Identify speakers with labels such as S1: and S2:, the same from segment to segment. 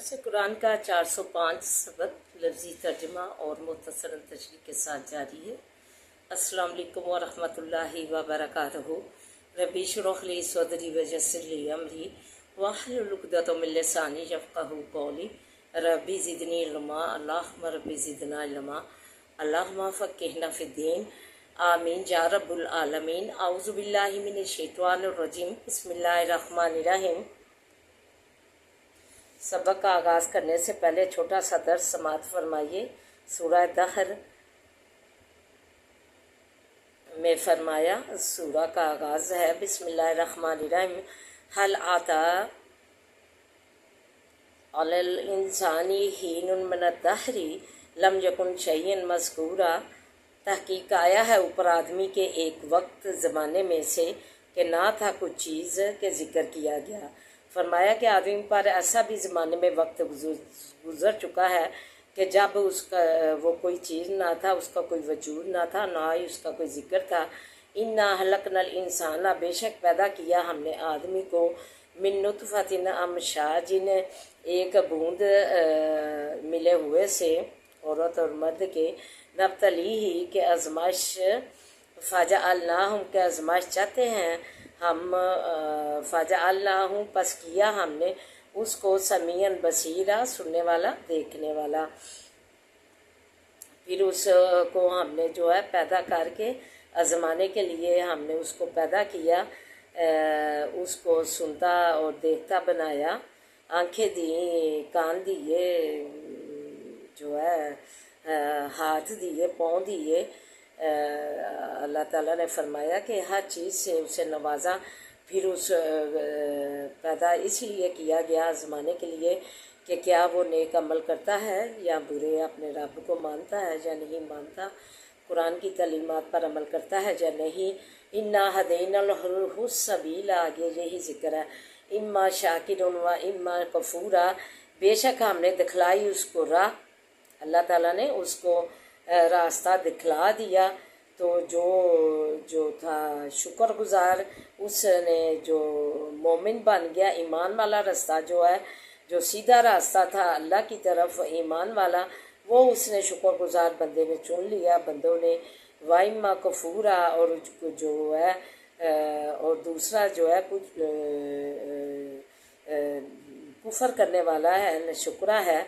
S1: درس قرآن کا 405 سبق لفظی ترجمہ اور مختصر تشریح کے ساتھ جاری ہے۔ السلام علیکم ورحمۃ اللہ وبرکاتہ۔ ربی اشرح لی صدری ویسر لی امری واحلل عقدۃ من لسانی یفقہوا قولی۔ ربی زدنی علما، اللہم ربی زدنا علما، اللہم فقہنا فی الدین، آمین یا رب العالمین۔ اعوذ باللہ من الشیطان الرجیم، بسم اللہ الرحمن الرحیم۔ سبق کا آغاز کرنے سے پہلے چھوٹا سا درس سماعت فرمائیے۔ سورہ دہر میں فرمایا، سورہ کا آغاز ہے بسم اللہ الرحمن الرحیم۔ حل آتا علی الانسان حین من الدہر لم یکن شیئا مذکورا۔ تحقیق آیا ہے اوپر آدمی کے ایک وقت زمانے میں سے کہ نہ تھا کچھ چیز کے ذکر کیا گیا۔ فرمایا کہ آدمی پر ایسا بھی زمانے میں وقت گزر چکا ہے کہ جب اس کا وہ کوئی چیز نہ تھا، اس کا کوئی وجود نہ تھا، نہ ہی اس کا کوئی ذکر تھا۔ انا خلقنا الانسان، بے شک پیدا کیا ہم نے آدمی کو، من نطفۃ امشاج، ایک بوند ملے ہوئے سے، عورت اور مرد کے، نبتلیہ کے آزمائش، فجعلناہم کے آزمائش چاہتے ہیں ہم، فجعلناہم پس کیا ہم نے اس کو سمیعا بصیرا، سننے والا دیکھنے والا۔ پھر اس کو ہم نے جو ہے پیدا کر کے آزمانے کے لیے ہم نے اس کو پیدا کیا، اس کو سنتا اور دیکھتا بنایا، آنکھیں دیں، کان دیے، جو ہے ہاتھ دیے، پاؤں دیے۔ اللہ تعالیٰ نے فرمایا کہ ہر چیز سے اسے نوازا۔ پھر اس پیدا اس لیے کیا گیا آزمانے کے لیے کہ کیا وہ نیک عمل کرتا ہے یا برے، اپنے رب کو مانتا ہے یا نہیں مانتا، قرآن کی تعلیمات پر عمل کرتا ہے یا نہیں۔ انا ہدینا السبیل، آگے یہی ذکر ہے، اما شاکرا و اما کفورا، بے شک ہم نے دکھلائی اس کو راہ، اللہ تعالیٰ نے اس کو راستہ دکھلا دیا، تو جو تھا شکر گزار، اس نے جو مومن بن گیا، ایمان والا راستہ جو ہے، جو سیدھا راستہ تھا اللہ کی طرف، ایمان والا، وہ اس نے شکر گزار بندے نے چن لیا، بندوں نے۔ وائما کفورا، اور جو ہے اور دوسرا جو ہے کچھ کفر کرنے والا ہے، ناشکرا ہے،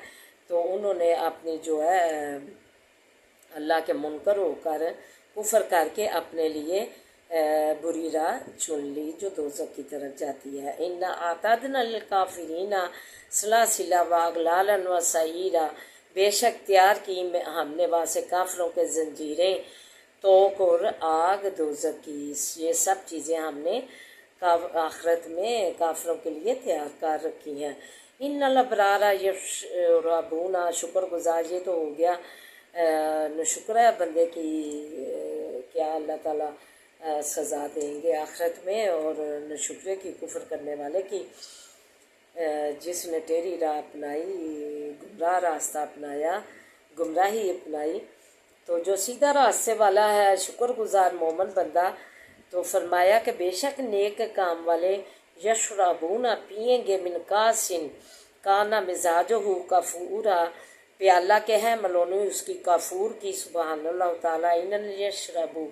S1: تو انہوں نے اپنی جو ہے اللہ کے منکر ہو کر، کفر کر کے اپنے لیے بری راہ چن لی جو دوزخ کی طرف جاتی ہے۔ انا اعتدنا للکافرین سلاسل واغلالا وسعیرا، بے شک تیار کی ہم نے واسے کافروں کے زنجیریں، توق اور آگ دوزخ کی۔ یہ سب چیزیں ہم نے آخرت میں کافروں کے لیے تیار کر رکھی ہیں۔ ان الابرار یشربون، شکر گزار یہ تو ہو گیا نشکر ہے بندے کی، کیا اللہ تعالیٰ سزا دیں گے آخرت میں، اور نشکرے کی، کفر کرنے والے کی، جس نے ٹیڑھی راہ اپنائی، گمراہ راستہ اپنایا، گمراہی اپنائی۔ تو جو سیدھا راستے والا ہے شکر گزار مومن بندہ، تو فرمایا کہ بے شک نیک کام والے، یشربون پئیں گے، من کاسن کانا مزاجہ کافورا، پیالہ کے ہے ملونی اس کی کافور کی، سبحان اللہ تعالیٰ۔ انن یشربو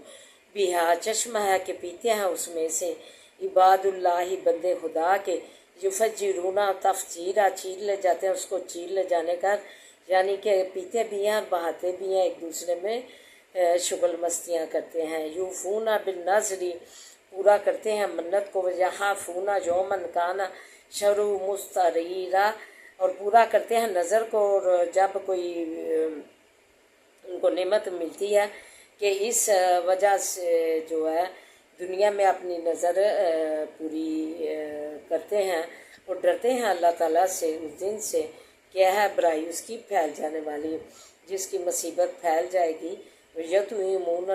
S1: بہا، چشمہ ہے کہ پیتے ہیں اس میں سے، عباد اللہ بندے خدا کے، یفجرونا تفجیرا، چیر لے جاتے ہیں اس کو چیر لے جانے کا، یعنی کہ پیتے بھی ہیں اور بہاتے بھی ہیں، ایک دوسرے میں شغل مستیاں کرتے ہیں۔ یوفونا بالنذر، پورا کرتے ہیں منت کو، یخافونا یوما کان شرہ مستطیرا، اور پورا کرتے ہیں نظر کو، اور جب کوئی ان کو نعمت ملتی ہے کہ اس وجہ سے جو ہے دنیا میں اپنی نظر پوری کرتے ہیں، اور ڈرتے ہیں اللہ تعالیٰ سے اس دن سے، کیا ہے برائی اس کی پھیل جانے والی، جس کی مصیبت پھیل جائے گی۔ یتویمون،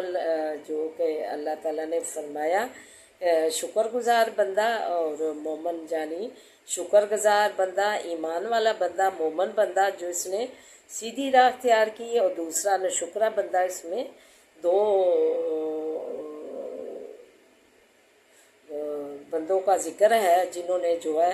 S1: جو کہ اللہ تعالیٰ نے فرمایا شکر گزار بندہ اور مومن، یعنی شکر گزار بندہ، ایمان والا بندہ، مومن بندہ جو اس نے سیدھی راہ اختیار کی، اور دوسرا ناشکرا بندہ۔ اس میں دو بندوں کا ذکر ہے جنہوں نے جو ہے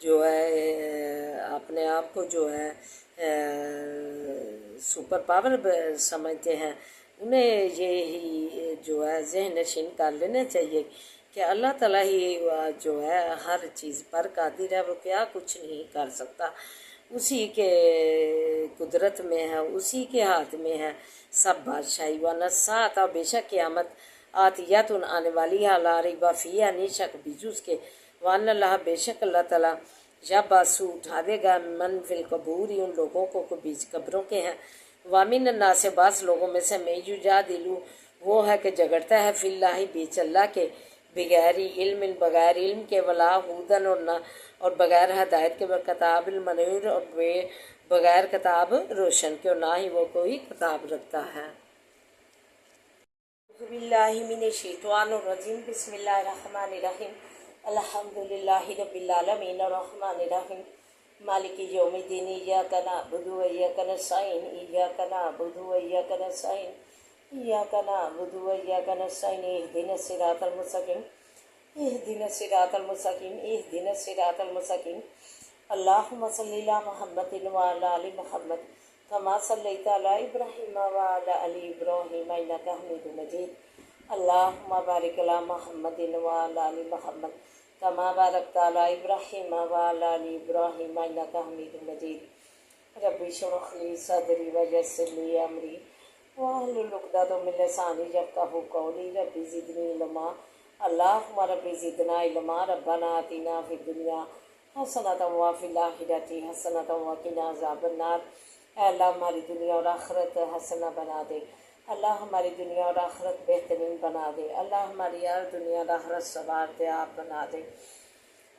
S1: جو ہے اپنے آپ کو جو ہے سپر پاور سمجھتے ہیں، انہیں یہی جو ہے ذہن نشین کر لینا چاہیے کہ اللہ تعالیٰ ہی جو ہے ہر چیز پر قادر ہے، وہ کیا کچھ نہیں کر سکتا، اسی کے قدرت میں ہے، اسی کے ہاتھ میں ہے سب بادشاہی، ورنہ ساتھ بے شک قیامت آتیتن آنے والی ہے، لا ریب فیہا نہیں شک بیجو اس کے، وان اللہ بے شک اللہ تعالیٰ یا باسو اٹھا دے گا من فی القبور ان لوگوں کو بیچ قبروں کے ہیں، وامن الناس سے بعض لوگوں میں سے میں یجادلو وہ ہے کہ جھگڑتا ہے فی اللہ بیچ اللہ کے، بغیر علم بغیر علم کے، ولا ہودن اور بغیر ہدایت کے، کتاب المنیر اور بغیر کتاب روشن کے، اور نہ ہی وہ کوئی کتاب رکھتا ہے۔ اعوذ باللہ من الشیطان الرجیم، بسم اللہ الرحمن الرحیم، الحمد للہ رب العالمین الرحمن الرحیم مالک یوم الدین، ایاک نعبد و ایاک نستعین، ایاک نعبد و ایاک نستعین، ایاک نعبد و ایاک نستعین، اہدنا الصراط المستقیم، اہدنا الصراط المستقیم، اہدنا الصراط المستقیم، اللہم صلی علی محمد وعلی آل محمد کما صلیت علی ابراہیم وعلی آل ابراہیم انک حمید مجید، اللہم بارک علی محمد وعلی آل محمد کما بارکت علی ابراہیم وعلی آل ابراہیم انک حمید مجید، رب اشرح لی صدری ویسر لی امری واحلل عقدۃ من لسانی یفقہوا قولی، رب زدنی علما، اللہم رب زدنا علما، ربنا آتنا فی الدنیا حسنۃ وفی الآخرۃ حسنۃ وقنا عذاب النار، اے اللہ ہماری دنیا اور آخرت حسنہ بنا دے، اللہ ہماری دنیا اور آخرت بہترین بنا دے، اللہ ہماری ہر دنیا اور آخرت سوار دے آپ بنا دے،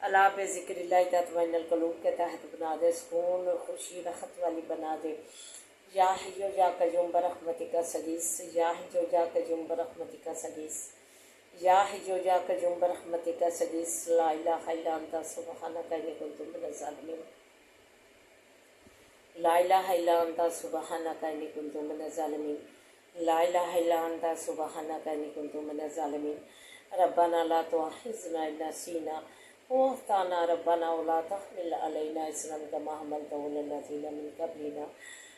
S1: اللہ بے ذکر اللہ تطمئن القلوب کے تحت بنا دے، سکون خوشی راحت والی بنا دے، یا حیو یا قیوم برحمتک استغیث، یا حیو یا قیوم برحمتک استغیث، یا حیو یا قیوم برحمتک استغیث، لا الہ الا انت سبحانک انی کنت من الظالمین، لا الہ الا انت سبحانک انی کنت من الظالمین، لا الہ الا انت سبحانک انی کنت من الظالمین، ربنا لا تؤاخذنا ان نسینا واخطأنا، ربنا ولا تحمل علینا اصرا کما حملته على الذین من قبلنا،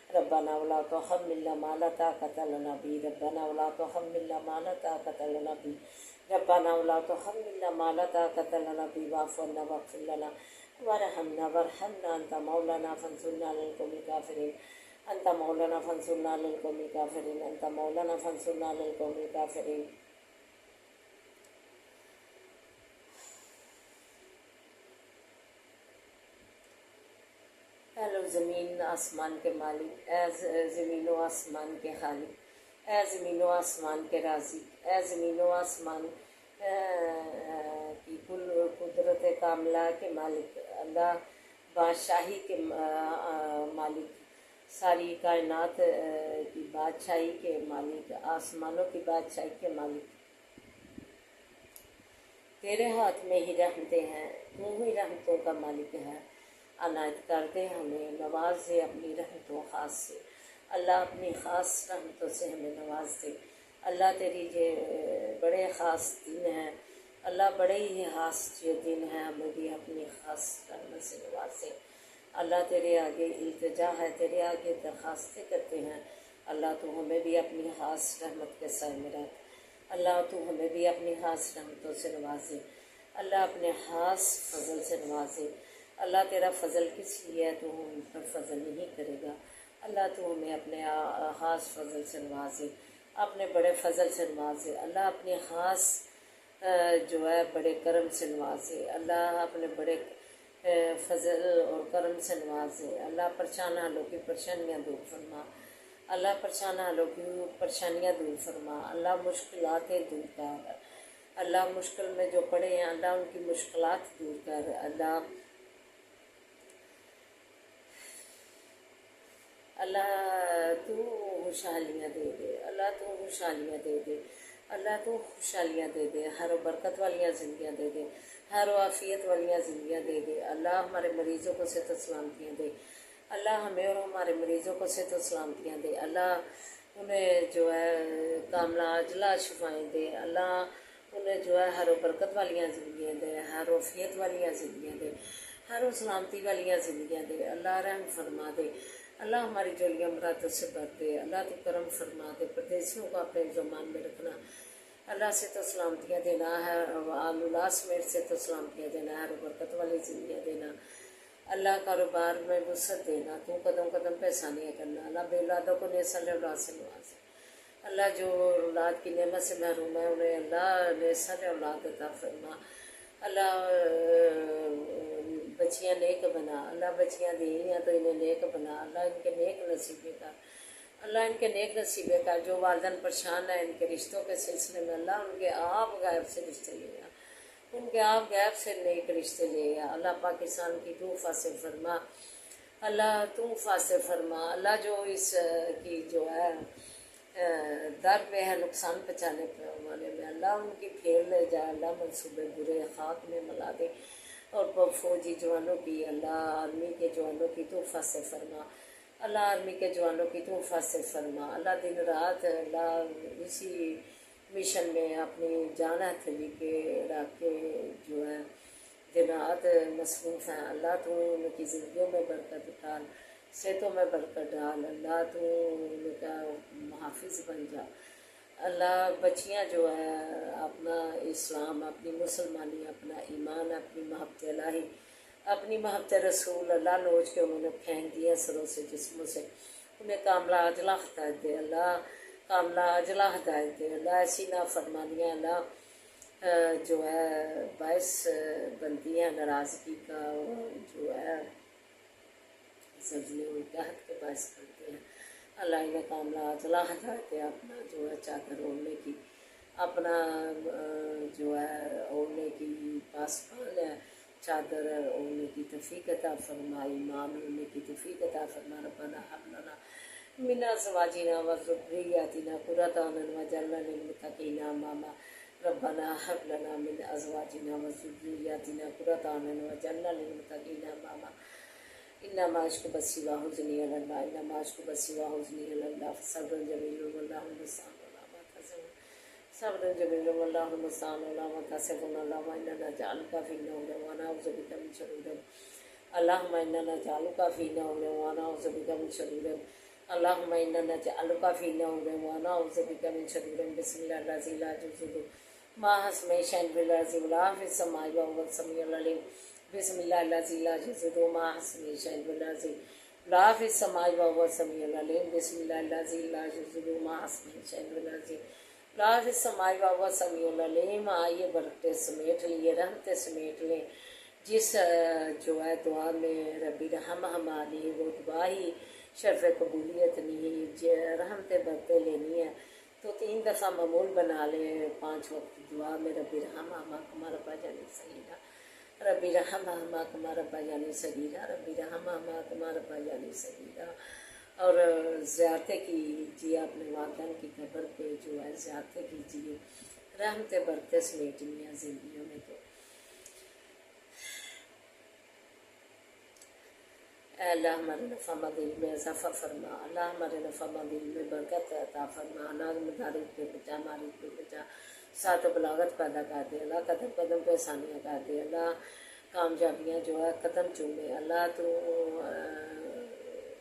S1: ربنا ولا تحملنا ما لا طاقة لنا به، ربنا ولا تحملنا ما لا طاقة لنا به، ربنا ولا تحملنا ما لا طاقة لنا به، واعف عنا واغفر لنا وارحمنا وارحمنا، انت مولانا فانصرنا على القوم الكافرین، انت مولانا فانصرنا على القوم الكافرین، انت مولانا فانصرنا على القوم الكافرین۔ اے لو زمین آسمان کے مالک، اے زمین و آسمان کے خالق، اے زمین و آسمان کے رازق، اے زمین و آسمان کی کل قدرت کاملہ کے مالک، اللہ بادشاہی کے مالک، ساری کائنات کی بادشاہی کے مالک، آسمانوں کی بادشاہی کے مالک، تیرے ہاتھ میں ہی رحمتیں ہیں، تو ہی رحمتوں کا مالک ہے، عنایت کر دے ہمیں، نواز دے اپنی رحمتوں خاص سے، اللہ اپنی خاص رحمتوں سے ہمیں نواز دے، اللہ تیری یہ بڑے خاص دن ہیں، اللہ بڑے ہی خاص یہ دن ہیں، ہمیں بھی اپنی خاص رحمت سے نواز دے، اللہ تیرے آگے التجا ہے، تیرے آگے درخواستیں کرتے ہیں، اللہ تو ہمیں بھی اپنی خاص رحمت کے سائے میں رکھ، اللہ تو ہمیں بھی اپنی خاص رحمتوں سے نوازے، اللہ اپنے خاص فضل سے نوازے، اللہ تیرا فضل کس لیے ہے، تو ہم پر فضل نہیں کرے گا، اللہ تو ہمیں اپنے خاص فضل سے نوازے، اپنے بڑے فضل سے نوازے، اللہ اپنے خاص جو ہے بڑے کرم سے نوازے، اللہ اپنے بڑے فضل اور کرم سے نوازے، اللہ پریشان حالوں کی پریشانیاں دور فرما، اللہ پریشان حالوں کی پریشانیاں دور فرما، اللہ مشکلات دور کر، اللہ مشکل میں جو پڑے ہیں اللہ ان کی مشکلات دور کر، اللہ تو خوشحالیاں دے دے، اللہ تو خوشحالیاں دے دے، اللہ تو خوشحالیاں دے دے، ہر و برکت والیاں زندگیاں دے دے، ہر و عافیت والیاں زندگیاں دے دے، اللہ ہمارے مریضوں کو صحت و سلامتیاں دے، اللہ ہمیں اور ہمارے مریضوں کو صحت و سلامتیاں دے، اللہ انہیں جو ہے کاملہ عاجلہ شفائیں دے، اللہ انہیں جو ہے ہر و برکت والیاں زندگیاں دے، ہر و عافیت والیاں زندگیاں دے، ہر وہ سلامتی والیاں زندگیاں دے، اللہ رحم فرما دے، اللہ ہماری جولیاں مرادوں سے بھر دے، اللہ تو کرم فرما دے، پردیسیوں کو اپنے زمان میں رکھنا، اللہ سے تو سلامتیاں دینا ہے، آل اللہ سمیت سے تو سلامتیاں دینا ہے، برکت والی زندگیاں دینا، اللہ کاروبار میں وسعت دینا، تو قدم قدم پہ آسانیاں کرنا، اللہ بے اولادوں کو نیسل اولاد سے نوازے، اللہ جو اولاد کی نعمت سے محروم ہے انہیں اللہ نیسل اولاد عطا فرما، اللہ بچیاں نیک بنا، اللہ بچیاں دی ہیں تو انہیں نیک بنا، اللہ ان کے نیک نصیبے کر، اللہ ان کے نیک نصیبے کر، جو والدین پریشان ہیں ان کے رشتوں کے سلسلے میں اللہ ان کے آپ غائب سے رشتے لے آ، ان کے آپ غائب سے نیک رشتے لے آ، اللہ پاکستان کی تو فاصل فرما، اللہ تو فاصل فرما، اللہ جو اس کی جو ہے در پہ ہے نقصان پہنچانے والے میں اللہ ان کی پھیر لے جائے، اللہ منصوبے برے خاک میں ملا دے، اور فوجی جوانوں کی، اللہ آرمی کے جوانوں کی تو فاصل فرما، اللہ آرمی کے جوانوں کی تو فاصل فرما، اللہ دن رات اللہ اسی مشن میں اپنی جان ہتھیلی کے رکھ کے جو ہے دن رات مصروف ہیں، اللہ تو ان کی زندگیوں میں برکت ڈال، صحتوں میں برکت ڈال، اللہ تو ان کا محافظ بن جا، اللہ بچیاں جو ہے اپنا اسلام، اپنی مسلمانی، اپنا ایمان، اپنی محبت الہی، اپنی محبت رسول اللہ نوچ کے انہوں نے پھینک دیا سروں سے جسموں سے، انہیں کاملہ عاجلہ ہدایت دے اللہ، کاملہ عاجلہ ہدایت دے اللہ، ایسی نافرمانیاں اللہ جو ہے باعث بنتی ہیں ناراضگی کا، جو ہے زلزلے و قحط کے باعث کرتے ہیں، اللہ انہیں کاملہ عاجلہ ہدایت دے، اپنا جو ہے چادر اوڑھنے کی، اپنا جو ہے اوڑھنے کی پاسبان ہے چادر اوڑھنے کی توفیق عطا فرما، ایمان اوڑھنے کی توفیق عطا فرما، ربنا ہب لنا من ازواجنا وذرياتنا قرة اعين واجعلنا للمتقين اماما، ربنا هب لنا من ازواجنا وذرياتنا قرة اعين واجعلنا للمتقين اماما، انما اشكو بثي وحزني الى الله، انما اشكو بثي وحزني الى الله، فصبر جميل والله المستعان على ما تصفون، صبر جميل والله المستعان على ما تصفون، اللهم انا نجعلك في نور ونعوذ بك من شرور، اللهم انا نجعلك في نور ونعوذ بك من شرور، اللهم انا نجعلك في نور ونعوذ بك من شرور، بسم الله الذي لا يضر مع اسمه شيء في الارض ولا في السماء وهو السميع العليم، بسم الله الذي لا يضر مع اسمه شيء في الارض ولا في السماء وهو السميع العليم، بسم الله الذي لا يضر مع اسمه شيء في الارض ولا في السماء وهو السميع العليم۔ آئیے برکتیں سمیٹ لیے، رحمتیں سمیٹ لیں، جس جو ہے دعا میں ربی رحم ہماری، وہ دعا ہی شرف قبولیت نہیں، رحمتیں برکتیں لینی ہے تو 3 دفعہ معمول بنا لیں، 5 وقت دعا میں ربی رحم ہمارا ربا جانی سیدہ، ربی رحم ہمارا ربا جانی سیدہ، ربی رحم ہمارا ربا جانی سیدہ، اور زیارتیں کیجیے اپنے والدین کی قبر پہ، جو ہے زیارتیں کیجیے، رحمتیں برکتیں سمیٹنی ہیں زندگیوں میں تو۔ اے اللہ ہمارے نفع مند علم میں اضافہ فرما، اللہ ہمارے نفع مند علم میں برکت عطا فرما، اللہ مدارک پہ بچا، معارف پہ بچا، ساتھ بلاغت پیدا کر دے، اللہ قدم قدم پہ آسانیاں کر دے، اللہ کامیابیاں جو ہے قدم چومے، اللہ تو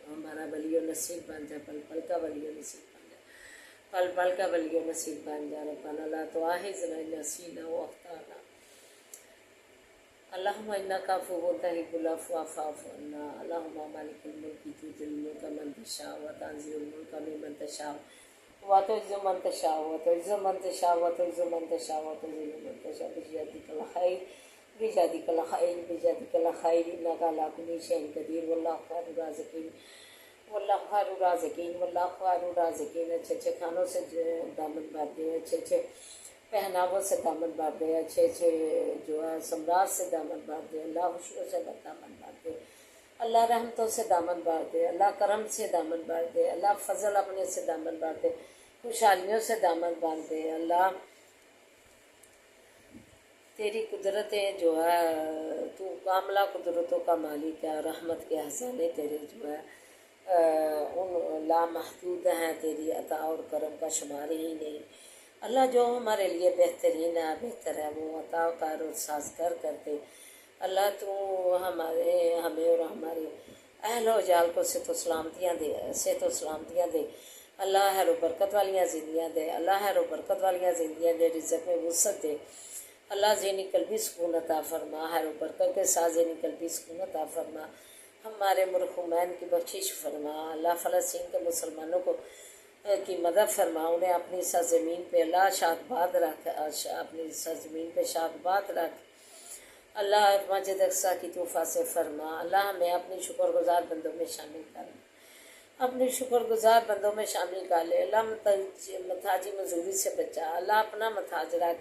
S1: ہمارا ولی و نصیب بن جائے، پل پل کا ولی و نصیب بن جائے، پل پل کا ولی و نصیب بن جائے، ربنا لا تؤاخذنا ان نسینا واخطانا، اللهم انك عفو تحب العفو فاعف عنا، اللهم مالك الملك تؤتي الملك من تشاء وتنزع الملك ممن تشاء وتعز من تشاء وتعز من تشاء وتعز من تشاء وتذل من تشاء بيدك الخير بيدك الخير بيدك الخير انك على كل شيء قدير، والله خير الرازقين واللہ خیر الرازقین واللہ خیر الرازقین، اچھے اچھے کھانوں سے دامن بھر دے، اچھے اچھے پہناووں سے دامن بھر دے، اچھے اچھے جو ہے سمراج سے دامن بھر دے، اللہ خوشیوں سے دامن بھر دے، اللہ رحمتوں سے دامن بھر دے، اللہ کرم سے دامن بھر دے، اللہ فضل اپنے سے دامن بھر دے، خوشحالیوں سے دامن بھر دے، اللہ تیری قدرتیں جو ہے تو کاملہ قدرتوں کا مالک ہے، رحمت کے خزانے تیرے جو ہے ان لامحدود ہیں، تیری عطا اور کرم کا شمار ہی نہیں، اللہ جو ہمارے لیے بہترین ہے، بہتر ہے وہ عطا کر اور ساز کر دے، اللہ تو ہمیں اور ہمارے اہل و جال کو صحت و سلامتیاں دے، اللہ خیر و برکت والیاں زندگیاں دے، اللہ خیر و برکت والیاں زندگیاں دے، رزق میں وسعت دے، اللہ ذہنی قلبی سکون عطا فرما، خیر و برکت کے ساتھ ذہنی قلبی سکون عطا فرما، ہمارے مرحومین کی بخشش فرما، اللہ فلسطین کے مسلمانوں کو کی مدد فرما، انہیں اپنی سرزمین پہ اللہ شاد باد رکھ، اپنی سرزمین پہ شاد باد رکھ، اللہ مسجد اقصیٰ کی توفہ سے فرما، اللہ ہمیں اپنی شکر گزار بندوں میں شامل کر، اپنے شکر گزار بندوں میں شامل کر لے، اللہ متاجی مزدوری سے بچا، اللہ اپنا متاج رکھ،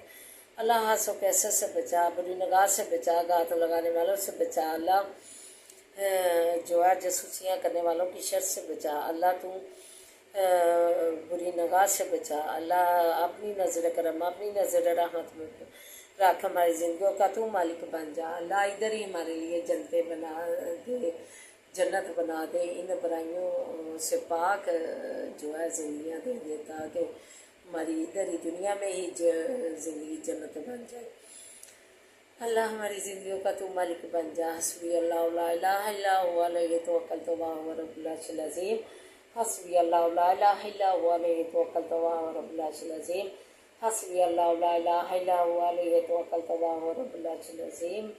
S1: اللہ ہاتھ و کیسے سے بچا، بری نگاہ سے بچا، گات لگانے والوں سے بچا، اللہ جو ہے جاسوسیاں کرنے والوں کی شر سے بچا، اللہ تو بری نگاہ سے بچا، اللہ اپنی نظر کرم، اپنی نظر رحمت میں رکھ، ہماری زندگیوں کا تو مالک بن جا، اللہ ادھر ہی ہمارے لیے جنتیں بنا دے، جنت بنا دے، ان برائیوں سے پاک جو ہے زندگیاں دے دے، تاکہ ہماری ادھر ہی دنیا میں ہی زندگی جنت بن جائے، اللہ ہماری زندگیوں کا تو مالک بن جا، حسبی اللہ لا الہ الا هو علیہ توکلت وهو رب العرش العظیم، حسبی اللہ لا الہ الا هو علیہ توکلت وهو رب العرش العظیم، حسبی اللہ لا الہ الا هو علیہ توکلت وهو رب العرش العظیم۔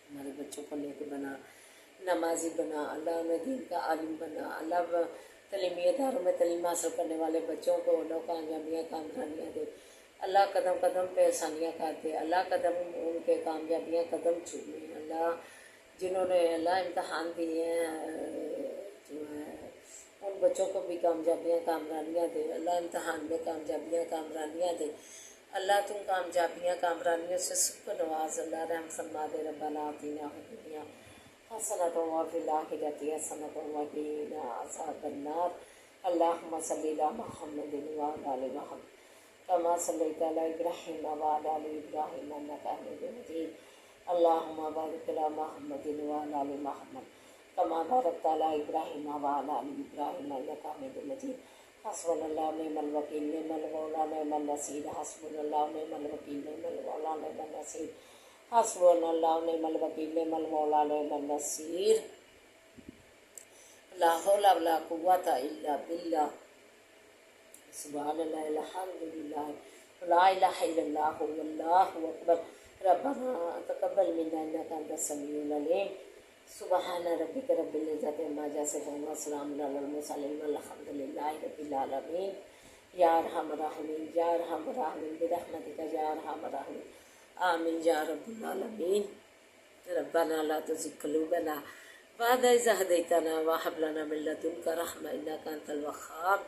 S1: ہمارے بچوں کو نیک بنا، نمازی بنا، اللہ انہیں دین کا عالم بنا، اللہ تعلیمی اداروں میں تعلیم حاصل کرنے والے بچوں کو اللہ کامیابیاں کامرانیاں دے، اللہ قدم قدم پہ آسانیاں کر دے، اللہ قدم ان کے کامیابیاں قدم چومے، اللہ جنہوں نے اللہ امتحان دیے ہیں جو ہے ان بچوں کو بھی کامیابیاں کامرانیاں دے، اللہ امتحان میں کامیابیاں کامرانیاں دے، اللہ تم کامیابیاں کامرانیوں سے سب کو نواز، اللہ رحم فرما دے، ربنا آتنا فی الدنیا حسنۃ وفی الآخرۃ حسنۃ وقنا عذاب النار، اللہم صلی علی محمد وعلی آل محمد کما صلیت علی ابراہیم وعلی آل ابراہیم انک حمید مجید، اللہم بارک علی محمد وعلی آل محمد کما بارکت علی ابراہیم وعلی آل ابراہیم انک حمید مجید، حسبنا اللہ نعم الوکیل نعم المولا نعم النصیر، حسبنا اللہ نعم الوکیل نعم المولا نعم النصیر، حسبنا اللہ نعم الوکیل نعم المولا نعم النصیر، لا حول ولا قوۃ الا باللہ، سبحان اللہ الحمد للہ لا الہ الا اللہ واللہ اکبر، ربنا تقبل منا انک انت السمیع العلیم، سبحان ربک رب العزۃ عما یصفون وسلام علی المرسلین والحمد للہ رب العالمین، یا ارحم الراحمین یا ارحم الراحمین برحمتک یا ارحم الراحمین، آمین یا رب العالمین، ربنا لا تزغ قلوبنا بعد إذ هديتنا وهب لنا من لدنك رحمة إنك أنت الوهاب۔